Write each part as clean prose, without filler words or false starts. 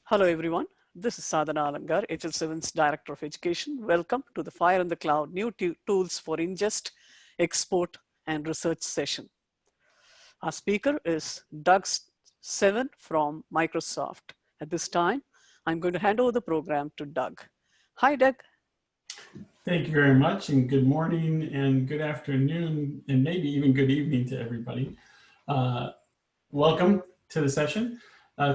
Hello everyone, this is Sadhana Alangar, HL7's Director of Education. Welcome to the FHIR in the Cloud New Tools for Ingest, Export and Research session. Our speaker is Doug Seven from Microsoft. At this time, I'm going to hand over the program to Doug. Hi, Doug. Thank you very much, and good morning and good afternoon, and maybe even good evening to everybody. Welcome to the session.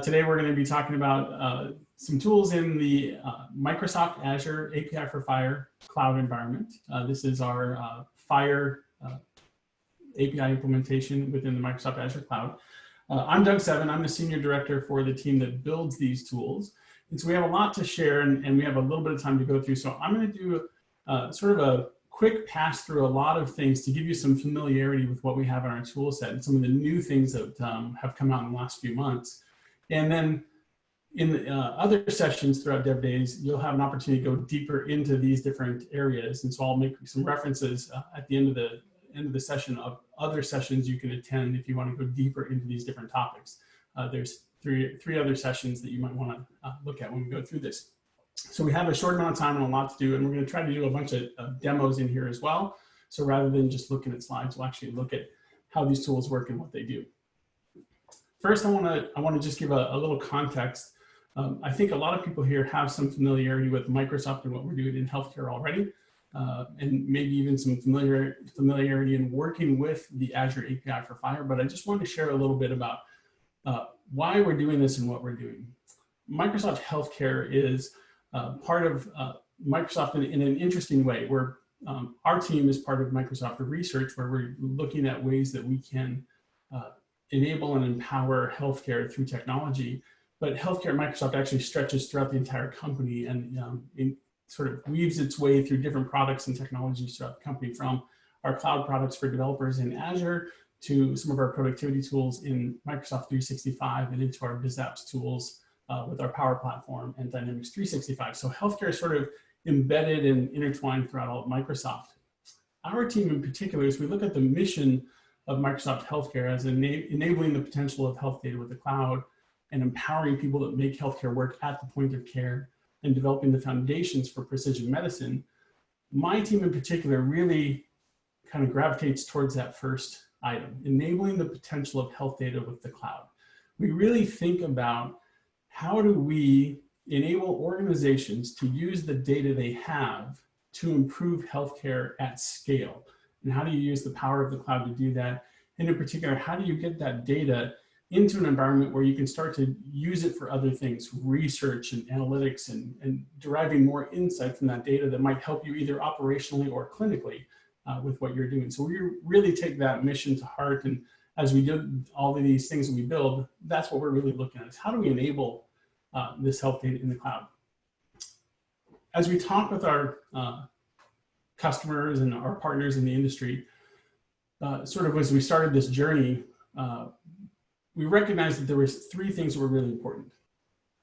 Today we're going to be talking about some tools in the Microsoft Azure API for FHIR cloud environment. This is our FHIR API implementation within the Microsoft Azure cloud. I'm Doug Seven. I'm the Senior Director for the team that builds these tools. And so we have a lot to share, and we have a little bit of time to go through. So I'm going to do sort of a quick pass through a lot of things to give you some familiarity with what we have in our tool set and some of the new things that have come out in the last few months. And then in the other sessions throughout DevDays, you'll have an opportunity to go deeper into these different areas. And so I'll make some references at the end of the session of other sessions you can attend if you want to go deeper into these different topics. There's three other sessions that you might want to look at when we go through this. So we have a short amount of time and a lot to do, and we're going to try to do a bunch of demos in here as well. So rather than just looking at slides, we'll actually look at how these tools work and what they do. First, I want to just give a little context. I think a lot of people here have some familiarity with Microsoft and what we're doing in healthcare already, and maybe even some familiarity in working with the Azure API for FHIR. But I just wanted to share a little bit about why we're doing this and what we're doing. Microsoft Healthcare is part of Microsoft in an interesting way, where our team is part of Microsoft Research, where we're looking at ways that we can enable and empower healthcare through technology. But healthcare at Microsoft actually stretches throughout the entire company, and it sort of weaves its way through different products and technologies throughout the company, from our cloud products for developers in Azure to some of our productivity tools in Microsoft 365 and into our BizApps tools with our Power Platform and Dynamics 365. So healthcare is sort of embedded and intertwined throughout all of Microsoft. Our team in particular, as we look at the mission of Microsoft Healthcare as enabling the potential of health data with the cloud and empowering people to make healthcare work at the point of care and developing the foundations for precision medicine, my team in particular really kind of gravitates towards that first item, enabling the potential of health data with the cloud. We really think about how do we enable organizations to use the data they have to improve healthcare at scale? And how do you use the power of the cloud to do that? And in particular, how do you get that data into an environment where you can start to use it for other things, research and analytics, and deriving more insight from that data that might help you either operationally or clinically with what you're doing. So we really take that mission to heart. And as we do all of these things that we build, that's what we're really looking at, is how do we enable this health data in the cloud? As we talk with our customers and our partners in the industry, sort of as we started this journey, we recognized that there was three things that were really important.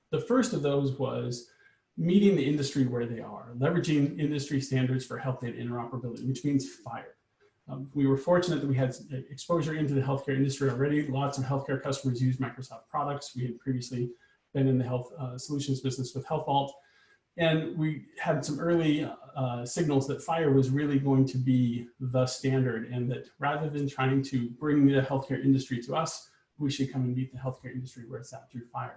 The first of those was meeting the industry where they are, leveraging industry standards for health data interoperability, which means FHIR. We were fortunate that we had exposure into the healthcare industry already. Lots of healthcare customers use Microsoft products. We had previously been in the health solutions business with Health Vault. And we had some early signals that FHIR was really going to be the standard, and that rather than trying to bring the healthcare industry to us, we should come and meet the healthcare industry where it's at through FHIR.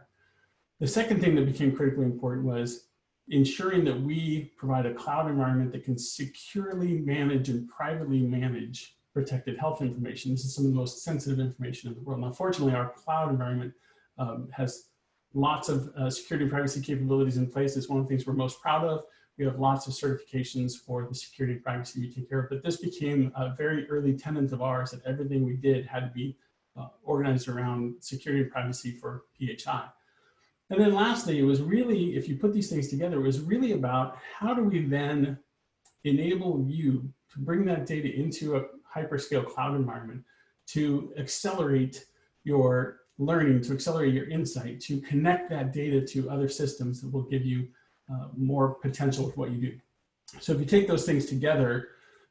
The second thing that became critically important was ensuring that we provide a cloud environment that can securely manage and privately manage protected health information. This is some of the most sensitive information in the world. Now, fortunately, our cloud environment has lots of security and privacy capabilities in place. It's one of the things we're most proud of. We have lots of certifications for the security and privacy we take care of, but this became a very early tenet of ours, that everything we did had to be organized around security and privacy for PHI. And then lastly, it was really, if you put these things together, it was really about how do we then enable you to bring that data into a hyperscale cloud environment to accelerate your learning, to accelerate your insight, to connect that data to other systems that will give you more potential with what you do. So if you take those things together,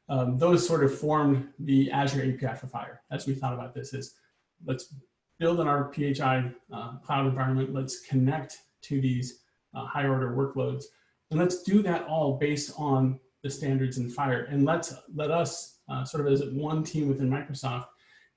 those sort of formed the Azure API for FHIR. As we thought about this, is let's build in our PHI cloud environment, let's connect to these high order workloads. And let's do that all based on the standards in FHIR. And let us sort of as one team within Microsoft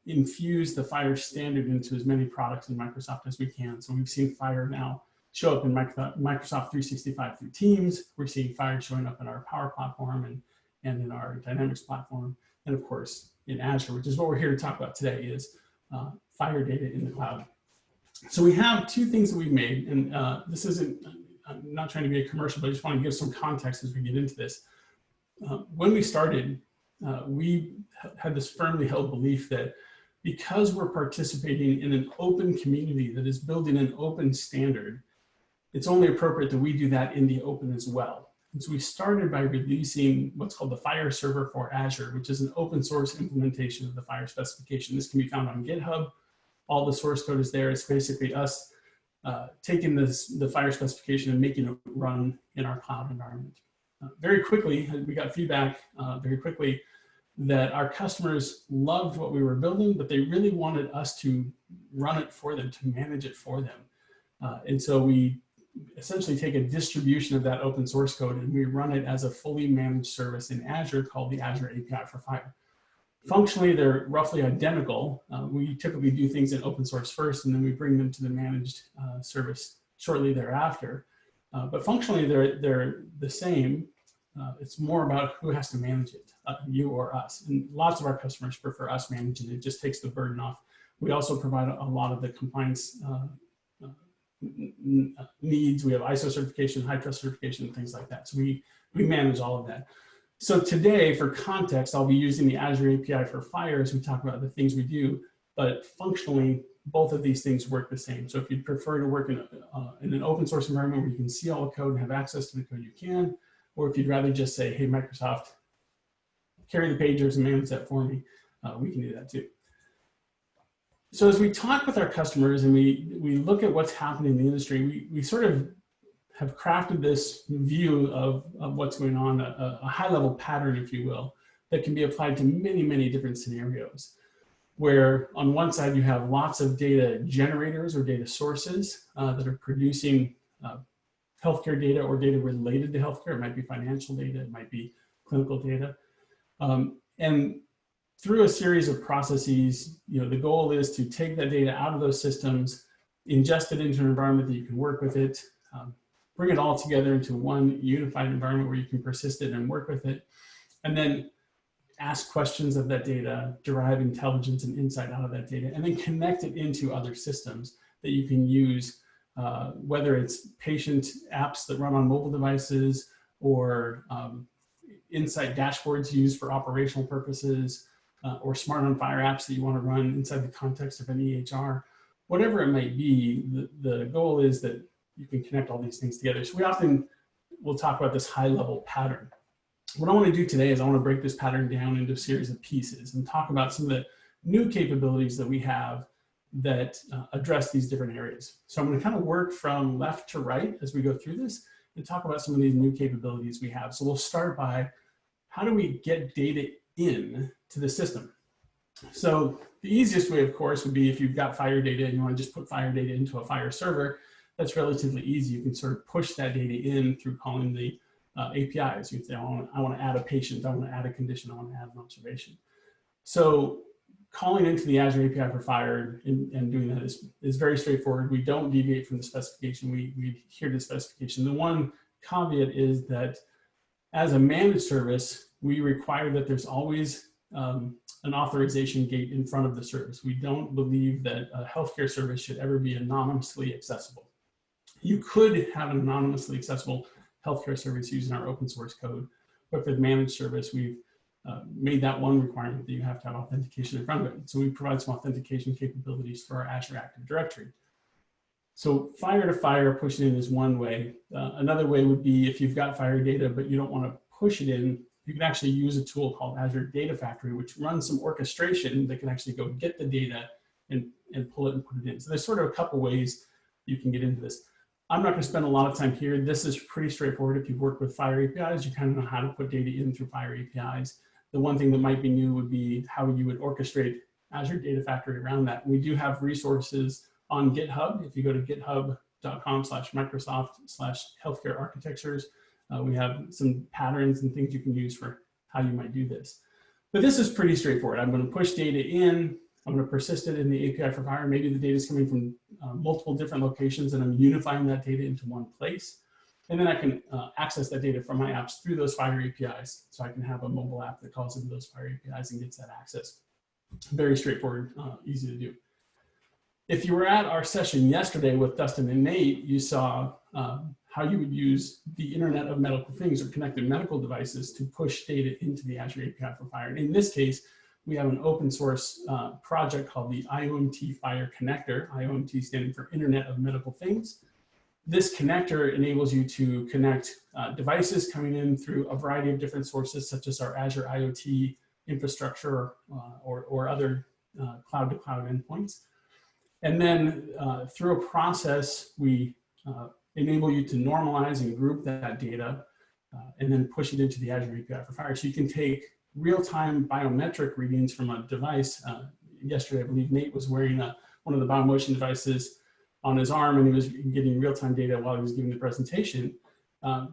infuse the FHIR standard into as many products in Microsoft as we can. So we've seen FHIR now show up in Microsoft 365 through Teams. We're seeing FHIR showing up in our Power Platform and in our Dynamics platform. And of course, in Azure, which is what we're here to talk about today, is FHIR data in the cloud. So we have two things that we've made, and this isn't, I'm not trying to be a commercial, but I just want to give some context as we get into this. When we started, we had this firmly held belief that because we're participating in an open community that is building an open standard, it's only appropriate that we do that in the open as well. And so we started by releasing what's called the FHIR Server for Azure, which is an open source implementation of the FHIR specification. This can be found on GitHub. All the source code is there. It's basically us taking the FHIR specification and making it run in our cloud environment. Very quickly, we got feedback very quickly that our customers loved what we were building, but they really wanted us to run it for them, to manage it for them. And so we essentially take a distribution of that open source code and we run it as a fully managed service in Azure called the Azure API for FHIR. Functionally, they're roughly identical. We typically do things in open source first, and then we bring them to the managed service shortly thereafter. But functionally, they're the same. It's more about who has to manage it, you or us. And lots of our customers prefer us managing it. It just takes the burden off. We also provide a lot of the compliance needs. We have ISO certification, high trust certification, and things like that. So we manage all of that. So today, for context, I'll be using the Azure API for FHIR as we talk about the things we do, but functionally, both of these things work the same. So if you'd prefer to work in an open source environment where you can see all the code and have access to the code, you can. Or if you'd rather just say, hey, Microsoft, carry the pagers and manage that for me, we can do that too. So as we talk with our customers and we look at what's happening in the industry, we sort of have crafted this view of what's going on, a high level pattern, if you will, that can be applied to many, many different scenarios. Where on one side you have lots of data generators or data sources that are producing healthcare data or data related to healthcare. It might be financial data, it might be clinical data. And through a series of processes, the goal is to take that data out of those systems, ingest it into an environment that you can work with it, bring it all together into one unified environment where you can persist it and work with it, and then ask questions of that data, derive intelligence and insight out of that data, and then connect it into other systems that you can use, whether it's patient apps that run on mobile devices or insight dashboards used for operational purposes, or smart on FHIR apps that you want to run inside the context of an EHR. Whatever it might be, the goal is that you can connect all these things together. So we often will talk about this high level pattern. What I want to do today is I want to break this pattern down into a series of pieces and talk about some of the new capabilities that we have that address these different areas. So I'm going to kind of work from left to right as we go through this and talk about some of these new capabilities we have. So we'll start by how do we get data in to the system? So the easiest way, of course, would be if you've got FHIR data and you want to just put FHIR data into a FHIR server. That's relatively easy. You can sort of push that data in through calling the APIs. You can say, I want to add a patient, I want to add a condition, I want to add an observation. So calling into the Azure API for FHIR and doing that is very straightforward. We don't deviate from the specification. We adhere to the specification. The one caveat is that as a managed service, we require that there's always an authorization gate in front of the service. We don't believe that a healthcare service should ever be anonymously accessible. You could have an anonymously accessible healthcare service using our open source code, but for the managed service, we've made that one requirement that you have to have authentication in front of it. So we provide some authentication capabilities for our Azure Active Directory. So FHIR to FHIR, pushing in is one way. Another way would be if you've got FHIR data, but you don't want to push it in, you can actually use a tool called Azure Data Factory, which runs some orchestration that can actually go get the data and pull it and put it in. So there's sort of a couple ways you can get into this. I'm not going to spend a lot of time here. This is pretty straightforward. If you've worked with FHIR APIs, you kind of know how to put data in through FHIR APIs. The one thing that might be new would be how you would orchestrate Azure Data Factory around that. We do have resources on GitHub. If you go to github.com/FHIR github.com/Microsoft/healthcare architectures. We have some patterns and things you can use for how you might do this. But this is pretty straightforward. I'm going to push data in. I'm going to persist it in the API for FHIR. Maybe the data is coming from multiple different locations, and I'm unifying that data into one place. And then I can access that data from my apps through those FHIR APIs. So I can have a mobile app that calls into those FHIR APIs and gets that access. Very straightforward, easy to do. If you were at our session yesterday with Dustin and Nate, you saw how you would use the Internet of Medical Things or connected medical devices to push data into the Azure API for FHIR. And in this case, we have an open source project called the IOMT FHIR connector, IOMT standing for Internet of Medical Things. This connector enables you to connect devices coming in through a variety of different sources, such as our Azure IoT infrastructure or other cloud-to-cloud endpoints. And then through a process, we enable you to normalize and group that data and then push it into the Azure API for FHIR. So you can take real-time biometric readings from a device. Yesterday, I believe Nate was wearing one of the BioMotion devices on his arm, and he was getting real-time data while he was giving the presentation.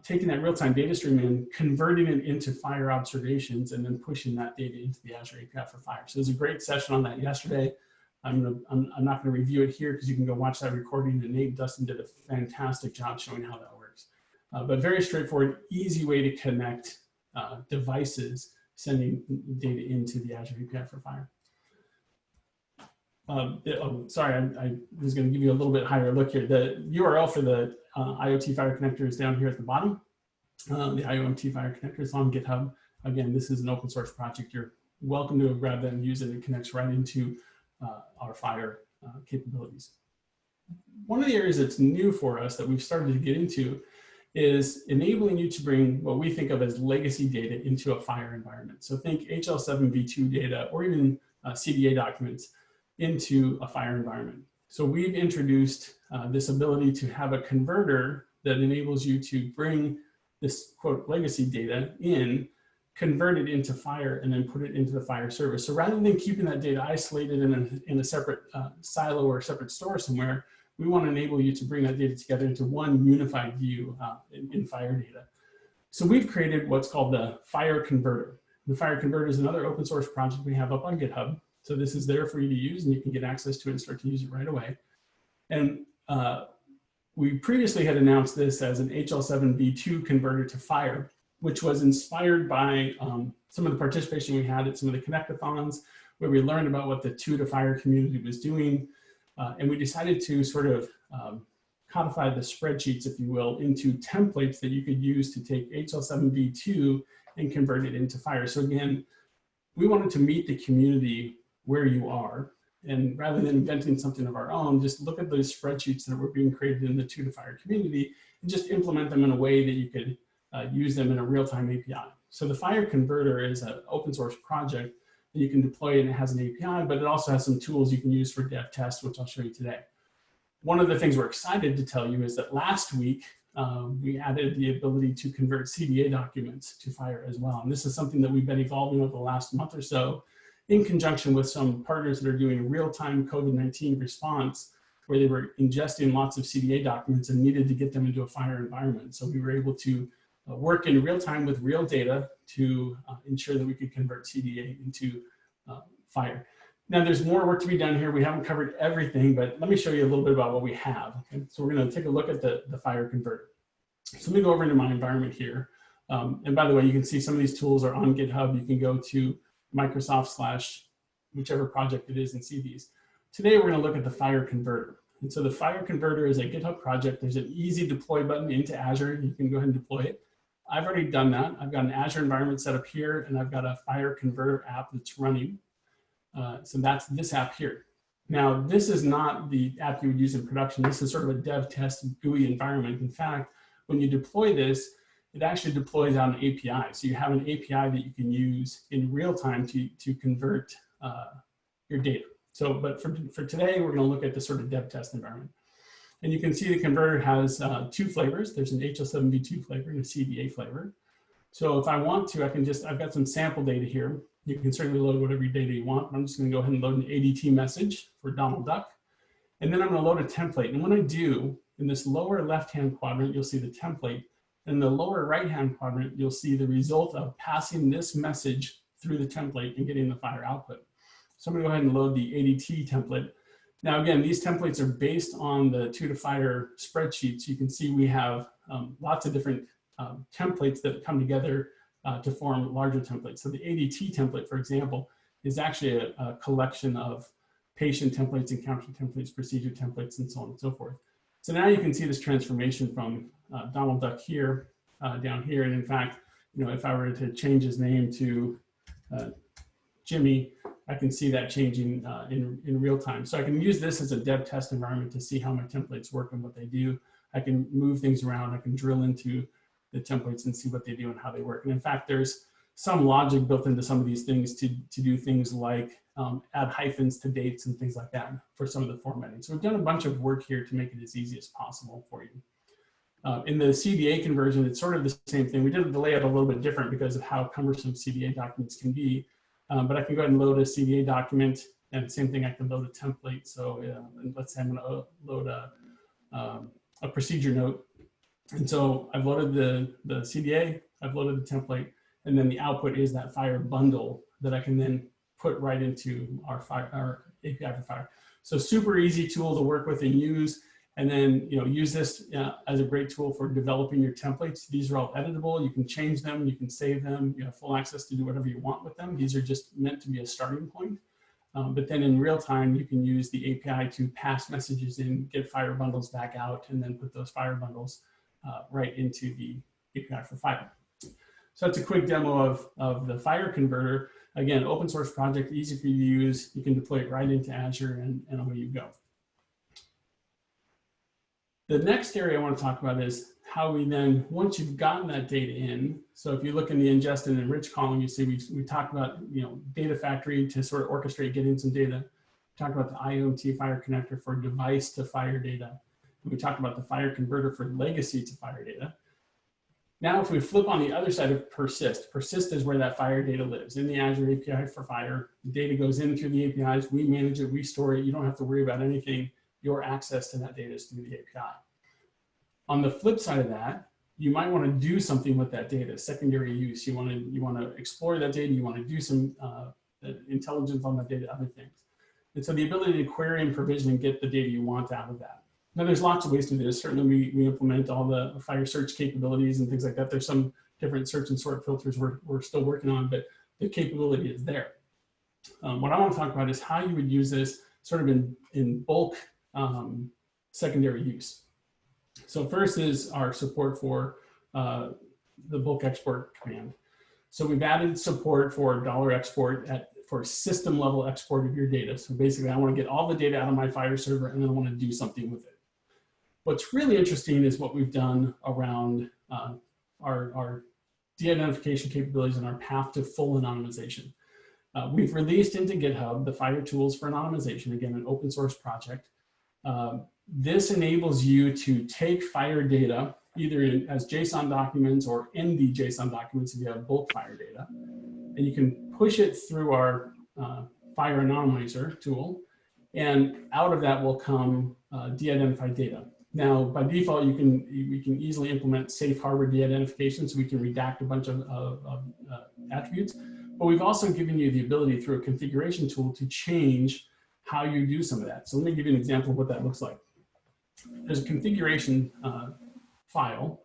Taking that real-time data stream and converting it into FHIR observations and then pushing that data into the Azure API for FHIR. So there's a great session on that yesterday. I'm not going to review it here because you can go watch that recording, and Nate and Dustin did a fantastic job showing how that works. But very straightforward, easy way to connect devices sending data into the Azure API for FHIR. Sorry, I was going to give you a little bit higher look here. The URL for the IoT FHIR connector is down here at the bottom. The IOMT FHIR connector is on GitHub. Again, this is an open source project. You're welcome to grab that and use it. It connects right into our FHIR capabilities. One of the areas that's new for us that we've started to get into is enabling you to bring what we think of as legacy data into a FHIR environment. So think HL7v2 data or even CDA documents into a FHIR environment. So we've introduced this ability to have a converter that enables you to bring this quote legacy data in, convert it into FHIR, and then put it into the FHIR server. So rather than keeping that data isolated in a separate silo or a separate store somewhere, we want to enable you to bring that data together into one unified view in FHIR data. So we've created what's called the FHIR Converter. The FHIR Converter is another open source project we have up on GitHub. So this is there for you to use, and you can get access to it and start to use it right away. And we previously had announced this as an HL7v2 converter to FHIR, which was inspired by some of the participation we had at some of the Connectathons, where we learned about what the 2 to FHIR community was doing. And we decided to sort of codify the spreadsheets, if you will, into templates that you could use to take HL7v2 and convert it into FHIR. So again, we wanted to meet the community where you are. And rather than inventing something of our own, just look at those spreadsheets that were being created in the 2 to FHIR community and just implement them in a way that you could use them in a real-time API. So the FHIR Converter is an open source project that you can deploy, and it has an API, but it also has some tools you can use for dev test, which I'll show you today. One of the things we're excited to tell you is that last week, we added the ability to convert CDA documents to FHIR as well. And this is something that we've been evolving over the last month or so in conjunction with some partners that are doing real-time COVID-19 response, where they were ingesting lots of CDA documents and needed to get them into a FHIR environment. So we were able to work in real time with real data to ensure that we could convert CDA into FHIR. Now there's more work to be done here. We haven't covered everything, but let me show you a little bit about what we have. Okay? So we're going to take a look at the FHIR Converter. So let me go over into my environment here. And by the way, you can see some of these tools are on GitHub. You can go to Microsoft / whichever project it is and see these. Today, we're going to look at the FHIR Converter. And so the FHIR Converter is a GitHub project. There's an easy deploy button into Azure. You can go ahead and deploy it. I've already done that. I've got an Azure environment set up here, and I've got a FHIR Converter app that's running. So that's this app here. Now, this is not the app you would use in production. This is sort of a dev test GUI environment. In fact, when you deploy this, it actually deploys on an API. So you have an API that you can use in real time to convert your data. So, but for today, we're going to look at the sort of dev test environment. And you can see the converter has 2 flavors. There's an HL7v2 flavor and a CDA flavor. So if I want to, I've got some sample data here. You can certainly load whatever data you want. I'm just going to go ahead and load an ADT message for Donald Duck. And then I'm going to load a template. And when I do, In this lower left-hand quadrant, you'll see the template. In the lower right-hand quadrant, you'll see the result of passing this message through the template and getting the FHIR output. So I'm gonna go ahead and load the ADT template. Now again, these templates are based on the 2 to FHIR spreadsheets. You can see we have lots of different templates that come together to form larger templates. So the ADT template, for example, is actually a collection of patient templates, encounter templates, procedure templates, and so on and so forth. So now you can see this transformation from Donald Duck here down here. And in fact, you know, if I were to change his name to Jimmy, I can see that changing in real time. So I can use this as a dev test environment to see how my templates work and what they do. I can move things around. I can drill into the templates and see what they do and how they work. And in fact, there's some logic built into some of these things to do things like add hyphens to dates and things like that for some of the formatting. So we've done a bunch of work here to make it as easy as possible for you. In the CDA conversion, it's sort of the same thing. We did the layout a little bit different because of how cumbersome CDA documents can be. But I can go ahead and load a CDA document, and same thing, I can load a template. So let's say I'm going to load a procedure note. And so I've loaded the CDA, I've loaded the template, and then the output is that FHIR bundle that I can then put right into our API for FHIR. So super easy tool to work with and use. And then, you know, use this as a great tool for developing your templates. These are all editable. You can change them. You can save them. You have full access to do whatever you want with them. These are just meant to be a starting point. But then in real time, you can use the API to pass messages in, get FHIR bundles back out, and then put those FHIR bundles right into the API for FHIR. So that's a quick demo of the FHIR converter. Again, open source project, easy for you to use. You can deploy it right into Azure and away you go. The next area I want to talk about is how we then, once you've gotten that data in, so if you look in the ingest and enrich column, you see we talked about, you know, data factory to sort of orchestrate getting some data. We talked about the IoT FHIR connector for device to FHIR data. We talked about the FHIR converter for legacy to FHIR data. Now, if we flip on the other side of persist is where that FHIR data lives in the Azure API for FHIR. The data goes in through the APIs, we manage it, we store it. You don't have to worry about anything. Your access to that data is through the API. On the flip side of that, you might want to do something with that data, secondary use. You want to explore that data. You want to do some intelligence on that data, other things. And so the ability to query and provision and get the data you want out of that. Now, there's lots of ways to do this. Certainly, we implement all the FHIR search capabilities and things like that. There's some different search and sort filters we're still working on, but the capability is there. What I want to talk about is how you would use this sort of in bulk secondary use. So first is our support for the bulk export command. So we've added support for $export for system level export of your data. So basically, I want to get all the data out of my FHIR server, and then I want to do something with it. What's really interesting is what we've done around our de-identification capabilities and our path to full anonymization. We've released into GitHub the FHIR tools for anonymization, again, an open source project. This enables you to take FHIR data, either as JSON documents or in the JSON documents if you have bulk FHIR data, and you can push it through our FHIR anonymizer tool, and out of that will come de-identified data. Now, by default, we can easily implement safe harbor de-identification, so we can redact a bunch of attributes. But we've also given you the ability through a configuration tool to change how you do some of that. So let me give you an example of what that looks like. There's a configuration file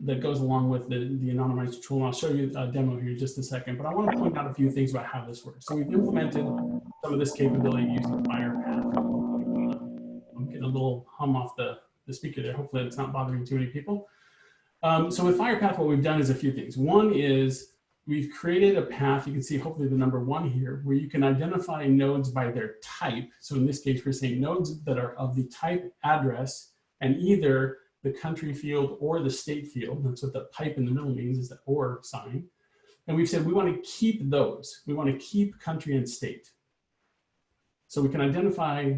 that goes along with the anonymizer tool, and I'll show you a demo here in just a second. But I want to point out a few things about how this works. So we've implemented some of this capability using FHIR path. I'm getting a little hum off the speaker there. Hopefully it's not bothering too many people. So with FHIR path, what we've done is a few things. One is we've created a path, you can see hopefully the number 1 here, where you can identify nodes by their type. So in this case, we're saying nodes that are of the type address and either the country field or the state field. That's what the pipe in the middle means, is the or sign. And we've said we want to keep those. We want to keep country and state. So we can identify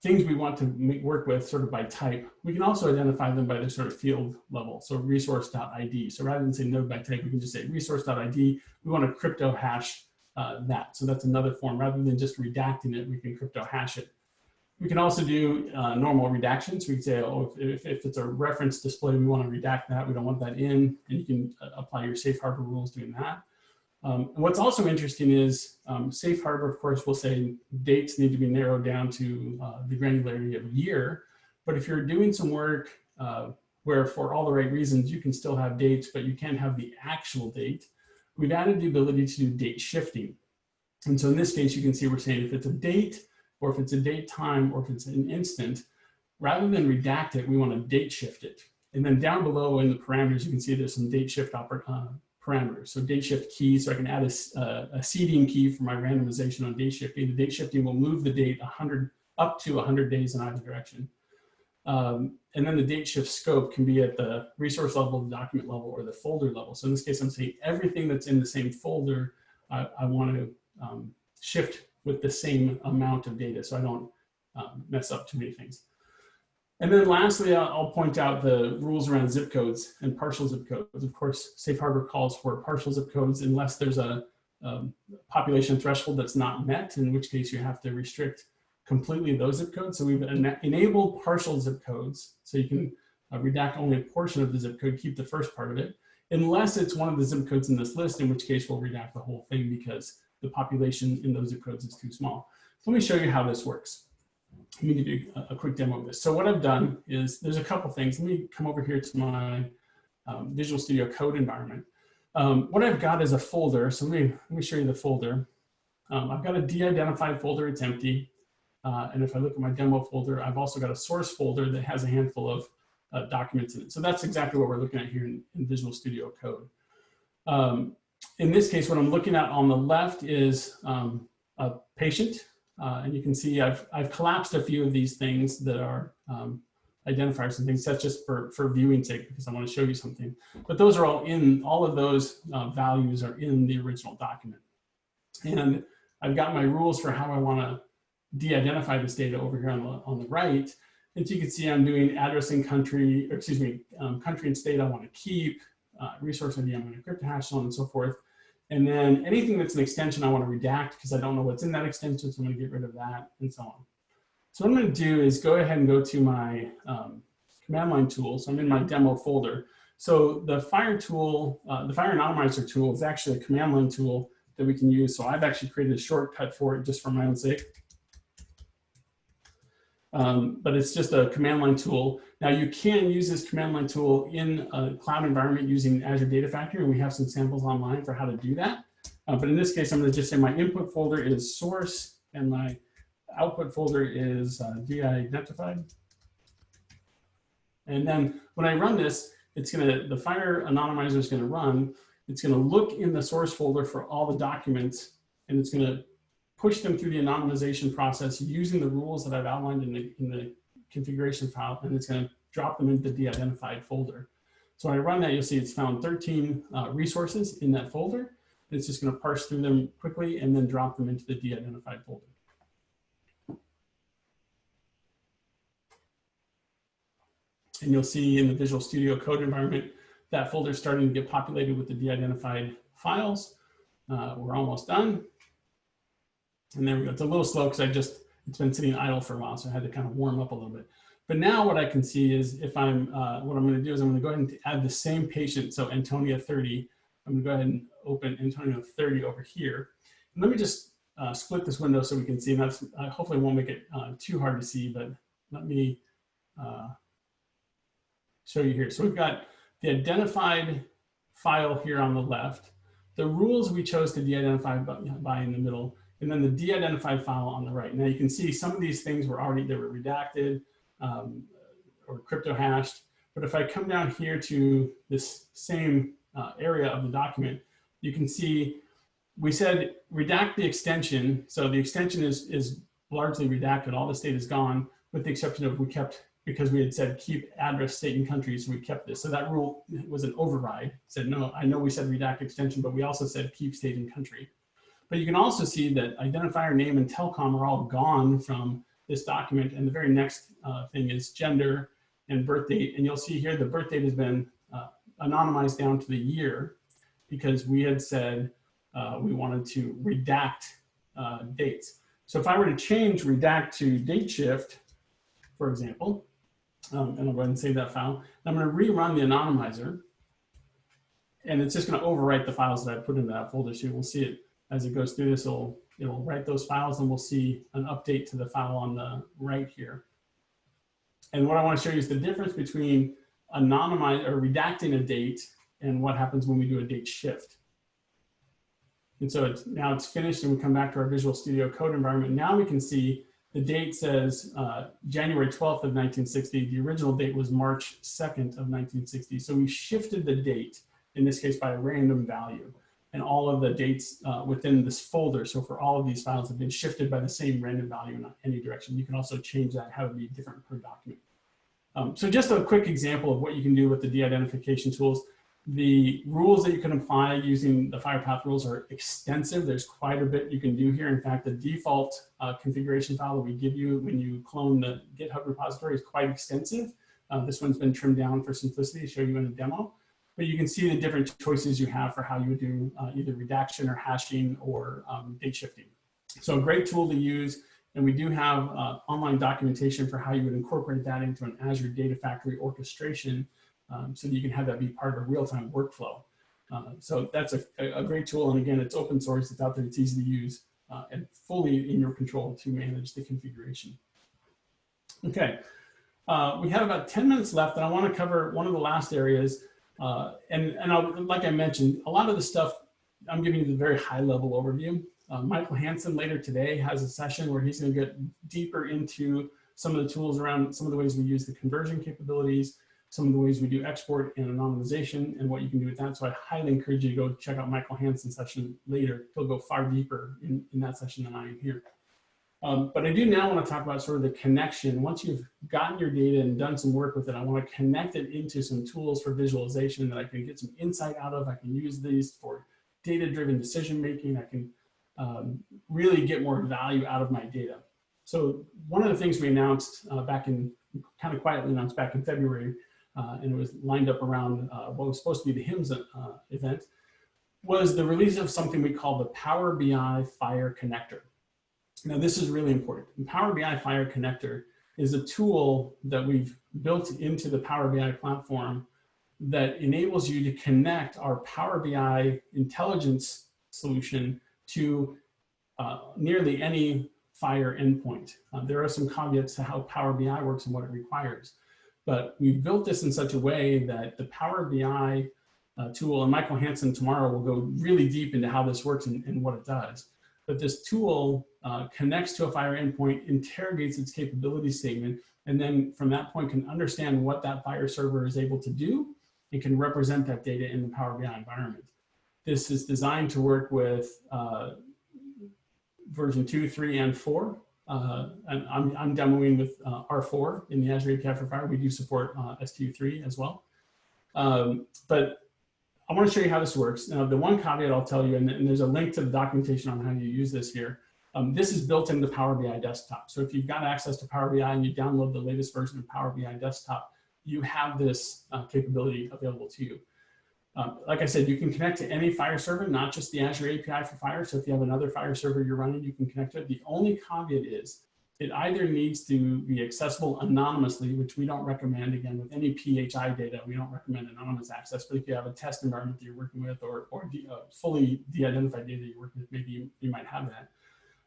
things we want to work with sort of by type. We can also identify them by their sort of field level. So resource.id. So rather than say node by type, we can just say resource.id. We want to crypto hash that. So that's another form. Rather than just redacting it, we can crypto hash it. We can also do normal redactions. We can say, oh, if it's a reference display, we want to redact that. We don't want that in, and you can apply your safe harbor rules doing that. And what's also interesting is safe harbor, of course, will say dates need to be narrowed down to the granularity of a year. But if you're doing some work where for all the right reasons, you can still have dates, but you can't have the actual date, we've added the ability to do date shifting. And so in this case, you can see we're saying if it's a date, or if it's a date time, or if it's an instant, rather than redact it, we want to date shift it. And then down below in the parameters, you can see there's some date shift parameters. So date shift key, so I can add a seeding key for my randomization on date shifting. The date shifting will move the date up to 100 days in either direction. And then the date shift scope can be at the resource level, the document level, or the folder level. So in this case, I'm saying everything that's in the same folder, I want to shift with the same amount of data so I don't mess up too many things. And then lastly, I'll point out the rules around zip codes and partial zip codes. Of course, safe harbor calls for partial zip codes unless there's a population threshold that's not met, in which case you have to restrict completely those zip codes. So we've enabled partial zip codes, so you can redact only a portion of the zip code, keep the first part of it, unless it's one of the zip codes in this list, in which case we'll redact the whole thing because the population in those zip codes is too small. So let me show you how this works. Let me give you a quick demo of this. So what I've done is there's a couple things. Let me come over here to my Visual Studio Code environment. What I've got is a folder. So let me show you the folder. I've got a de-identified folder, it's empty. And if I look at my demo folder, I've also got a source folder that has a handful of documents in it. So that's exactly what we're looking at here in Visual Studio Code. In this case, what I'm looking at on the left is a patient. And you can see I've collapsed a few of these things that are identifiers and things. That's just for viewing sake because I want to show you something. But those are all of those values are in the original document. And I've got my rules for how I want to de-identify this data over here on the right. And so you can see I'm doing address and country, or excuse me, country and state I want to keep, resource ID I'm going to cryptohash, so on and so forth. And then anything that's an extension I want to redact because I don't know what's in that extension, so I'm going to get rid of that and so on. So what I'm going to do is go ahead and go to my command line tool. So I'm in my demo folder. So the FHIR tool, the FHIR Anonymizer tool is actually a command line tool that we can use. So I've actually created a shortcut for it just for my own sake. But it's just a command line tool. Now you can use this command line tool in a cloud environment using Azure Data Factory, and we have some samples online for how to do that. But in this case, I'm going to just say my input folder is source, and my output folder is Deidentify. And then when I run this, the FHIR Anonymizer is going to run. It's going to look in the source folder for all the documents, and it's going to push them through the anonymization process using the rules that I've outlined in the configuration file, and it's going to drop them into the de-identified folder. So when I run that, you'll see it's found 13 resources in that folder. It's just going to parse through them quickly and then drop them into the de-identified folder. And you'll see in the Visual Studio Code environment, that folder is starting to get populated with the de-identified files. We're almost done. And there we go. It's a little slow because it's been sitting idle for a while, so I had to kind of warm up a little bit. But now what I can see is if what I'm going to do is I'm going to go ahead and add the same patient. So Antonia 30, I'm going to go ahead and open Antonia 30 over here. And let me just split this window so we can see. And that's, hopefully won't make it too hard to see, but let me show you here. So we've got the identified file here on the left, the rules we chose to de-identify by in the middle, and then the de-identified file on the right. Now you can see some of these things were redacted or crypto hashed. But if I come down here to this same area of the document, you can see we said redact the extension. So the extension is largely redacted. All this data is gone, with the exception of we kept, because we had said keep address, state, and country, so we kept this. So that rule was an override. It said, no, I know we said redact extension, but we also said keep state and country. But you can also see that identifier, name, and telecom are all gone from this document. And the very next thing is gender and birth date. And you'll see here the birth date has been anonymized down to the year because we had said we wanted to redact dates. So if I were to change redact to date shift, for example, and I'll go ahead and save that file, I'm going to rerun the anonymizer, and it's just going to overwrite the files that I put into that folder. So we'll see it as it goes through this. It'll write those files, and we'll see an update to the file on the right here. And what I want to show you is the difference between anonymizing or redacting a date and what happens when we do a date shift. And so now it's finished, and we come back to our Visual Studio Code environment. Now we can see the date says January 12th of 1960. The original date was March 2nd of 1960. So we shifted the date, in this case by a random value. And all of the dates within this folder, so for all of these files, have been shifted by the same random value in any direction. You can also change that, have it be different per document. So just a quick example of what you can do with the de-identification tools. The rules that you can apply using the FHIR path rules are extensive. There's quite a bit you can do here. In fact, the default configuration file that we give you when you clone the GitHub repository is quite extensive. This one's been trimmed down for simplicity to show you in a demo. But you can see the different choices you have for how you would do either redaction or hashing or date shifting. So a great tool to use. And we do have online documentation for how you would incorporate that into an Azure Data Factory orchestration so that you can have that be part of a real-time workflow. So that's a great tool. And again, it's open source. It's out there. It's easy to use and fully in your control to manage the configuration. Okay. We have about 10 minutes left, and I want to cover one of the last areas. Like I mentioned, a lot of the stuff, I'm giving you the very high level overview. Michael Hansen later today has a session where he's going to get deeper into some of the tools around some of the ways we use the conversion capabilities, some of the ways we do export and anonymization, and what you can do with that. So I highly encourage you to go check out Michael Hansen's session later. He'll go far deeper in that session than I am here. But I do now want to talk about sort of the connection. Once you've gotten your data and done some work with it, I want to connect it into some tools for visualization that I can get some insight out of. I can use these for data-driven decision-making. I can really get more value out of my data. So one of the things we announced kind of quietly announced back in February, and it was lined up around what was supposed to be the HIMSS event, was the release of something we call the Power BI FHIR connector. Now this is really important. The Power BI FHIR connector is a tool that we've built into the Power BI platform that enables you to connect our Power BI intelligence solution to nearly any FHIR endpoint. There are some caveats to how Power BI works and what it requires, but we've built this in such a way that the Power BI tool, and Michael Hansen tomorrow will go really deep into how this works and what it does. But this tool connects to a FHIR endpoint, interrogates its capability statement, and then from that point can understand what that FHIR server is able to do and can represent that data in the Power BI environment. This is designed to work with version 2, 3, and 4. And I'm demoing with R4 in the Azure API for FHIR. We do support STU3 as well. But I want to show you how this works. Now, the one caveat I'll tell you, and there's a link to the documentation on how you use this here. This is built into Power BI Desktop. So if you've got access to Power BI and you download the latest version of Power BI Desktop, you have this capability available to you. Like I said, you can connect to any FHIR server, not just the Azure API for FHIR. So if you have another FHIR server you're running, you can connect to it. The only caveat is it either needs to be accessible anonymously, which we don't recommend. Again, with any PHI data, we don't recommend anonymous access. But if you have a test environment that you're working with or fully de-identified data you're working with, maybe you might have that.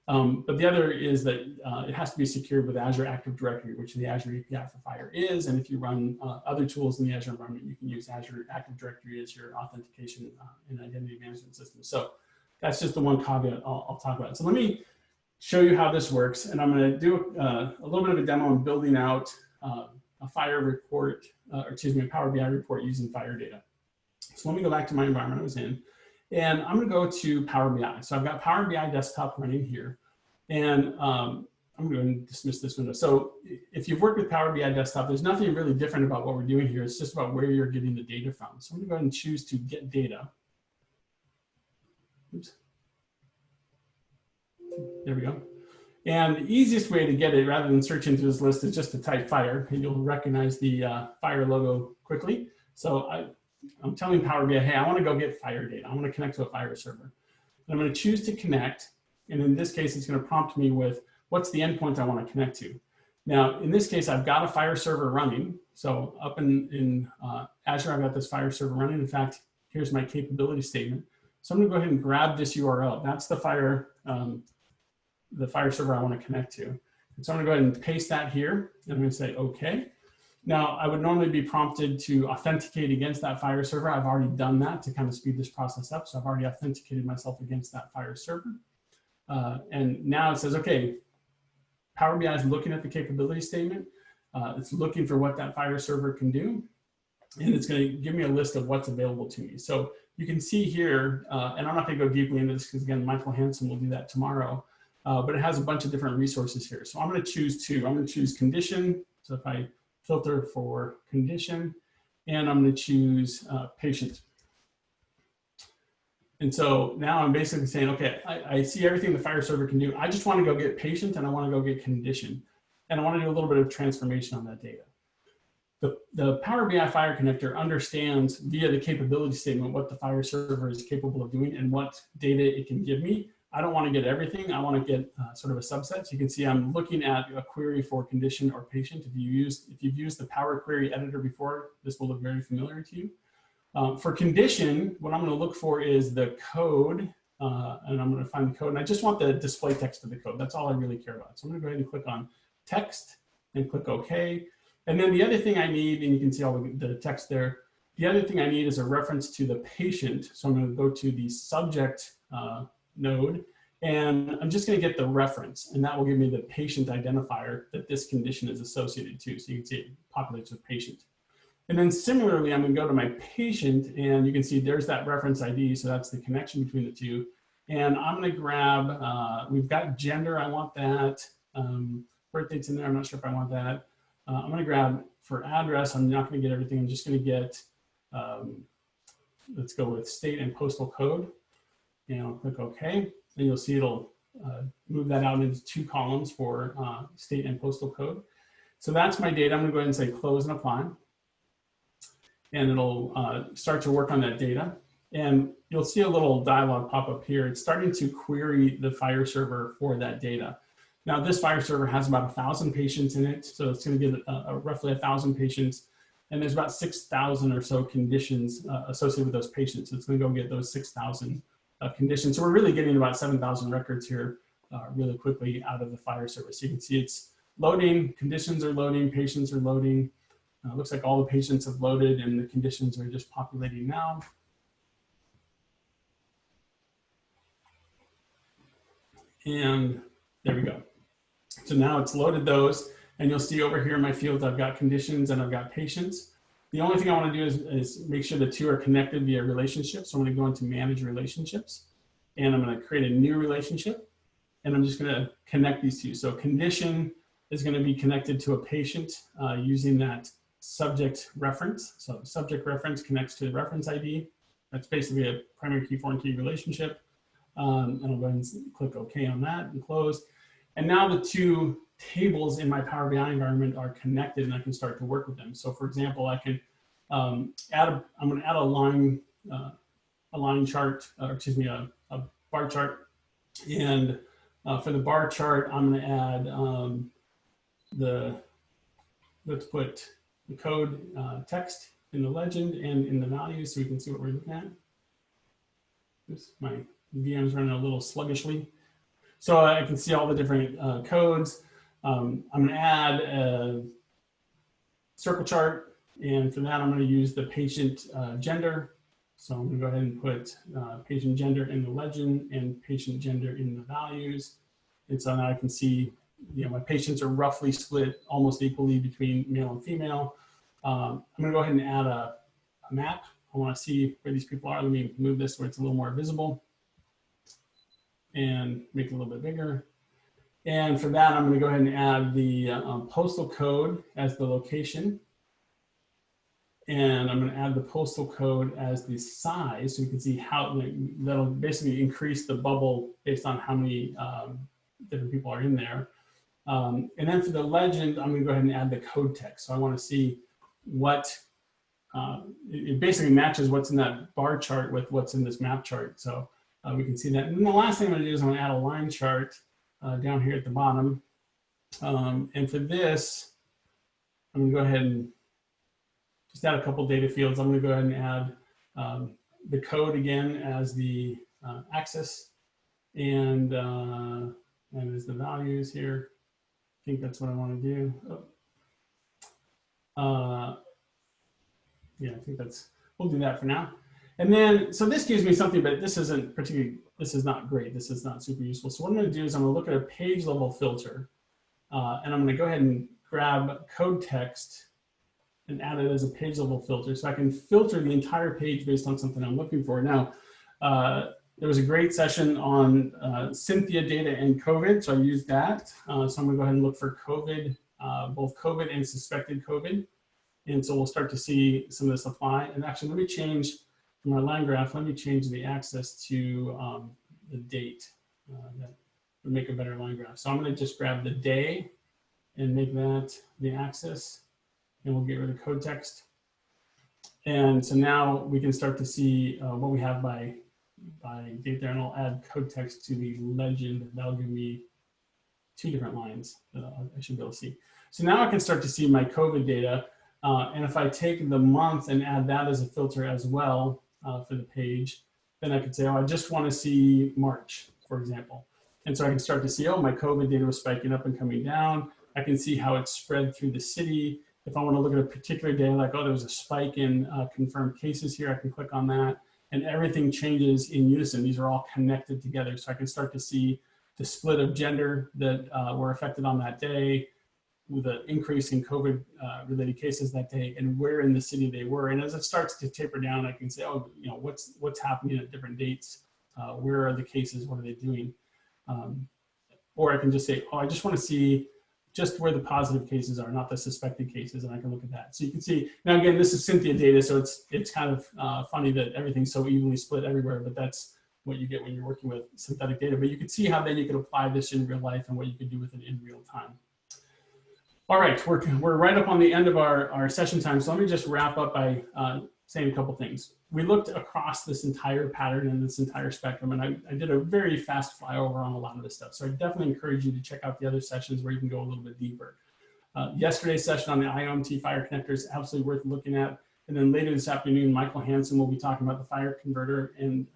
But the other is that it has to be secured with Azure Active Directory, which the Azure API for FHIR is. And if you run other tools in the Azure environment, you can use Azure Active Directory as your authentication and identity management system. So that's just the one caveat I'll talk about. So let me show you how this works. And I'm going to do a little bit of a demo on building out a FHIR report, a Power BI report using FHIR data. So let me go back to my environment I was in. And I'm going to go to Power BI. So I've got Power BI Desktop running here. And I'm going to dismiss this window. So if you've worked with Power BI Desktop, there's nothing really different about what we're doing here. It's just about where you're getting the data from. So I'm going to go ahead and choose to get data. Oops. There we go. And the easiest way to get it, rather than search into this list, is just to type FHIR, and you'll recognize the FHIR logo quickly. So I'm telling Power BI, hey, I want to go get FHIR data. I want to connect to a FHIR server. And I'm going to choose to connect. And in this case, it's going to prompt me with what's the endpoint I want to connect to. Now, in this case, I've got a FHIR server running. So up in Azure, I've got this FHIR server running. In fact, here's my capability statement. So I'm going to go ahead and grab this URL. That's the FHIR server I want to connect to. And so I'm going to go ahead and paste that here. And I'm going to say, OK. Now, I would normally be prompted to authenticate against that FHIR server. I've already done that to kind of speed this process up. So I've already authenticated myself against that FHIR server. And now it says, OK, Power BI is looking at the capability statement. It's looking for what that FHIR server can do. And it's going to give me a list of what's available to me. So you can see here, and I'm not going to go deeply into this because, again, Michael Hansen will do that tomorrow. But it has a bunch of different resources here. So I'm going to choose two. I'm going to choose condition. So if I filter for condition, and I'm going to choose patient. And so now I'm basically saying, okay, I see everything the FHIR server can do. I just want to go get patient and I want to go get condition. And I want to do a little bit of transformation on that data. The Power BI FHIR connector understands via the capability statement what the FHIR server is capable of doing and what data it can give me. I don't want to get everything. I want to get sort of a subset. So you can see I'm looking at a query for condition or patient. If you've used the Power Query editor before, this will look very familiar to you. For condition, what I'm going to look for is the code, and I'm going to find the code. And I just want the display text of the code. That's all I really care about. So I'm going to go ahead and click on text and click OK. And then the other thing I need, and you can see all the text there, the other thing I need is a reference to the patient. So I'm going to go to the subject node, and I'm just going to get the reference, and that will give me the patient identifier that this condition is associated to. So you can see it populates with patient. And then similarly, I'm going to go to my patient, and you can see there's that reference ID. So that's the connection between the two. And I'm going to grab, we've got gender, I want that. Birth date's in there, I'm not sure if I want that. I'm going to grab for address, I'm not going to get everything. I'm just going to get, let's go with state and postal code. And I'll click OK. And you'll see it'll move that out into 2 columns for state and postal code. So that's my data. I'm going to go ahead and say close and apply. And it'll start to work on that data. And you'll see a little dialog pop up here. It's starting to query the FHIR server for that data. Now, this FHIR server has about 1,000 patients in it. So it's going to get roughly 1,000 patients. And there's about 6,000 or so conditions associated with those patients. So it's going to go get those 6,000 conditions. So we're really getting about 7,000 records here really quickly out of the FHIR server. So you can see it's loading, conditions are loading, patients are loading. Looks like all the patients have loaded and the conditions are just populating now. And there we go. So now it's loaded those, and you'll see over here in my fields, I've got conditions and I've got patients. The only thing I want to do is make sure the two are connected via relationships. So I'm going to go into manage relationships, and I'm going to create a new relationship, and I'm just going to connect these two. So condition is going to be connected to a patient using that subject reference. So subject reference connects to the reference ID. That's basically a primary key, foreign key relationship. And I'll go ahead and click OK on that and close. And now the two tables in my Power BI environment are connected, and I can start to work with them. So for example, I can I'm going to add a line chart, or excuse me, a bar chart. And for the bar chart, I'm going to add let's put the code text in the legend and in the values so we can see what we're looking at. Oops, my VM's running a little sluggishly. So I can see all the different codes. I'm going to add a circle chart, and for that I'm going to use the patient gender. So I'm going to go ahead and put patient gender in the legend and patient gender in the values. And so now I can see, my patients are roughly split almost equally between male and female. I'm going to go ahead and add a map. I want to see where these people are. Let me move this where it's a little more visible and make it a little bit bigger. And for that, I'm going to go ahead and add the postal code as the location. And I'm going to add the postal code as the size, so you can see how that'll basically increase the bubble based on how many different people are in there. And then for the legend, I'm going to go ahead and add the code text. So I want to see what, it basically matches what's in that bar chart with what's in this map chart. So we can see that. And then the last thing I'm going to do is I'm going to add a line chart down here at the bottom. And for this, I'm going to go ahead and just add a couple data fields. I'm going to go ahead and add the code again as the axis, and as the values here. I think that's what I want to do. Yeah, I think we'll do that for now. And then, so this gives me something, but this isn't particularly, this is not great. This is not super useful. So what I'm going to do is I'm going to look at a page level filter, and I'm going to go ahead and grab code text and add it as a page level filter. So I can filter the entire page based on something I'm looking for. Now, there was a great session on Cynthia data and COVID, so I used that. So I'm going to go ahead and look for COVID, both COVID and suspected COVID. And so we'll start to see some of this apply. And actually, let me change from our line graph, let me change the axis to the date. That would make a better line graph. So I'm going to just grab the day and make that the axis, and we'll get rid of code text. And so now we can start to see what we have by date there, and I'll add code text to the legend. That'll give me 2 different lines that I should be able to see. So now I can start to see my COVID data. And if I take the month and add that as a filter as well for the page, then I could say, oh, I just want to see March, for example. And so I can start to see, oh, my COVID data was spiking up and coming down. I can see how it's spread through the city. If I want to look at a particular day, like, oh, there was a spike in confirmed cases here, I can click on that. And everything changes in unison. These are all connected together. So I can start to see the split of gender that were affected on that day, with an increase in COVID related cases that day, and where in the city they were. And as it starts to taper down, I can say, oh, you know, what's happening at different dates? Where are the cases? What are they doing? Or I can just say, oh, I just want to see just where the positive cases are, not the suspected cases, and I can look at that. So you can see, now again, this is Cynthia data, so it's kind of funny that everything's so evenly split everywhere, but that's what you get when you're working with synthetic data. But you can see how then you could apply this in real life and what you could do with it in real time. All right, we're right up on the end of our session time, so let me just wrap up by saying a couple things. We looked across this entire pattern and this entire spectrum, and I did a very fast flyover on a lot of this stuff. So I definitely encourage you to check out the other sessions where you can go a little bit deeper. Yesterday's session on the IOMT FHIR connector is absolutely worth looking at. And then later this afternoon, Michael Hansen will be talking about the FHIR converter and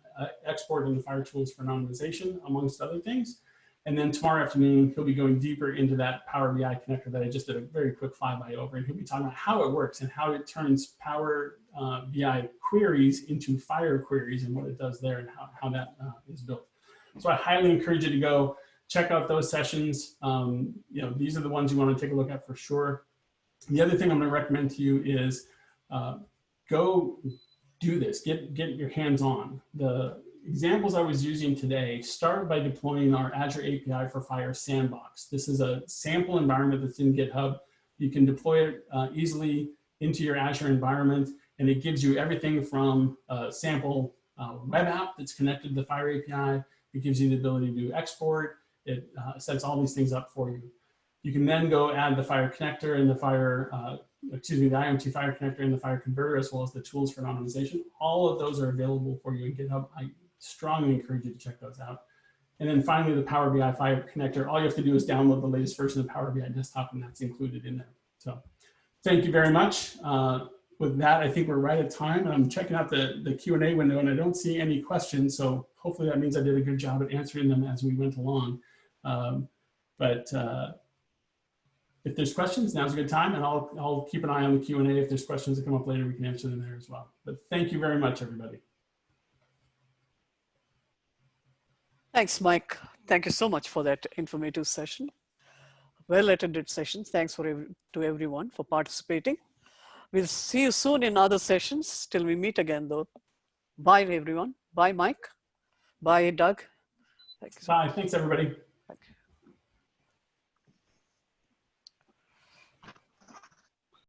export and the FHIR tools for anonymization, amongst other things. And then tomorrow afternoon, he'll be going deeper into that Power BI connector that I just did a very quick flyby over. And he'll be talking about how it works and how it turns Power BI queries into FHIR queries and what it does there and how that is built. So I highly encourage you to go check out those sessions. You know, these are the ones you want to take a look at for sure. The other thing I'm going to recommend to you is go do this. Get your hands on. The examples I was using today start by deploying our Azure API for FHIR Sandbox. This is a sample environment that's in GitHub. You can deploy it easily into your Azure environment, and it gives you everything from a sample web app that's connected to the FHIR API. It gives you the ability to do export. It sets all these things up for you. You can then go add the FHIR connector and the FHIR, the IoT FHIR connector and the FHIR converter, as well as the tools for anonymization. All of those are available for you in GitHub. I strongly encourage you to check those out. And then finally, the Power BI FHIR connector. All you have to do is download the latest version of Power BI Desktop, and that's included in there. So thank you very much. With that, I think we're right at time. And I'm checking out the Q&A window, and I don't see any questions. So hopefully that means I did a good job at answering them as we went along. If there's questions, now's a good time, and I'll keep an eye on the Q&A. If there's questions that come up later, we can answer them there as well. But thank you very much, everybody. Thanks, Mike. Thank you so much for that informative session. Well-attended session. Thanks to everyone for participating. We'll see you soon in other sessions till we meet again, though. Bye, everyone. Bye, Mike. Bye, Doug. Bye. Thanks, everybody. Thank you.